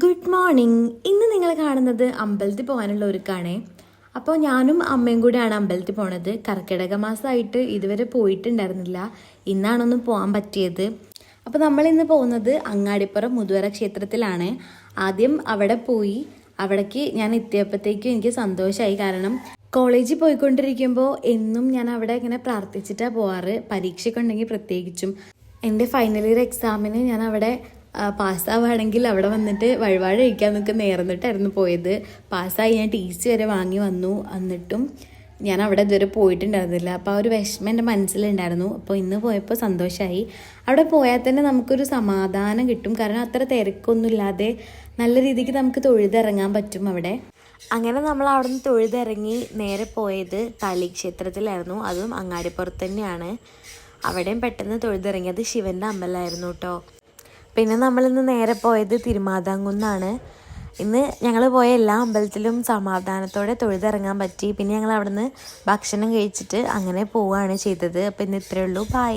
Good morning. ഇന്ന് നിങ്ങൾ കാണുന്നത് അമ്പലത്തിൽ പോകാനുള്ള ഒരുക്കാണേ. അപ്പോൾ ഞാനും അമ്മയും കൂടെയാണ് അമ്പലത്തിൽ പോണത്. കർക്കിടക മാസമായിട്ട് ഇതുവരെ പോയിട്ടുണ്ടായിരുന്നില്ല. ഇന്നാണൊന്നും പോകാൻ പറ്റിയത്. അപ്പോൾ നമ്മളിന്ന് പോകുന്നത് അങ്ങാടിപ്പുറം മുതുവറ ക്ഷേത്രത്തിലാണ്. ആദ്യം അവിടെ പോയി അവിടേക്ക് ഞാൻ എത്തിയപ്പോഴത്തേക്കും എനിക്ക് സന്തോഷമായി. കാരണം കോളേജിൽ പോയിക്കൊണ്ടിരിക്കുമ്പോൾ എന്നും ഞാൻ അവിടെ ഇങ്ങനെ പ്രാർത്ഥിച്ചിട്ടാണ് പോവാറ്. പരീക്ഷയൊക്കെ ഉണ്ടെങ്കിൽ പ്രത്യേകിച്ചും. എൻ്റെ ഫൈനൽ ഇയർ എക്സാമിന് ഞാൻ അവിടെ പാസ്സാവുകയാണെങ്കിൽ അവിടെ വന്നിട്ട് വഴിപാട് കഴിക്കാമെന്നൊക്കെ നേർന്നിട്ടായിരുന്നു പോയത്. പാസ്സായി ഞാൻ TC വരെ വാങ്ങി വന്നു. എന്നിട്ടും ഞാൻ അവിടെ ഇതുവരെ പോയിട്ടുണ്ടായിരുന്നില്ല. അപ്പോൾ ആ ഒരു വിഷമം എൻ്റെ മനസ്സിലുണ്ടായിരുന്നു. അപ്പോൾ ഇന്ന് പോയപ്പോൾ സന്തോഷമായി. അവിടെ പോയാൽ തന്നെ നമുക്കൊരു സമാധാനം കിട്ടും. കാരണം അത്ര തിരക്കൊന്നുമില്ലാതെ നല്ല രീതിക്ക് നമുക്ക് തൊഴുതിറങ്ങാൻ പറ്റും അവിടെ. അങ്ങനെ നമ്മൾ അവിടെ നിന്ന് തൊഴുതിറങ്ങി നേരെ പോയത് തളി ക്ഷേത്രത്തിലായിരുന്നു. അതും അങ്ങാടിപ്പുറത്ത് തന്നെയാണ്. അവിടെയും പെട്ടെന്ന് തൊഴുതിറങ്ങിയത് ശിവൻ്റെ അമ്പലമായിരുന്നു കേട്ടോ. പിന്നെ നമ്മളിന്ന് നേരെ പോയത് തിരുമാതാംകുന്നാണ്. ഇന്ന് ഞങ്ങൾ പോയ എല്ലാ അമ്പലത്തിലും സമാധാനത്തോടെ തൊഴുതിറങ്ങാൻ പറ്റി. പിന്നെ ഞങ്ങൾ അവിടെ നിന്ന് ഭക്ഷണം കഴിച്ചിട്ട് അങ്ങനെ പോവുകയാണ് ചെയ്തത്. അപ്പോൾ ഇന്ന് ഇത്രയേ ഉള്ളൂ. ബൈ.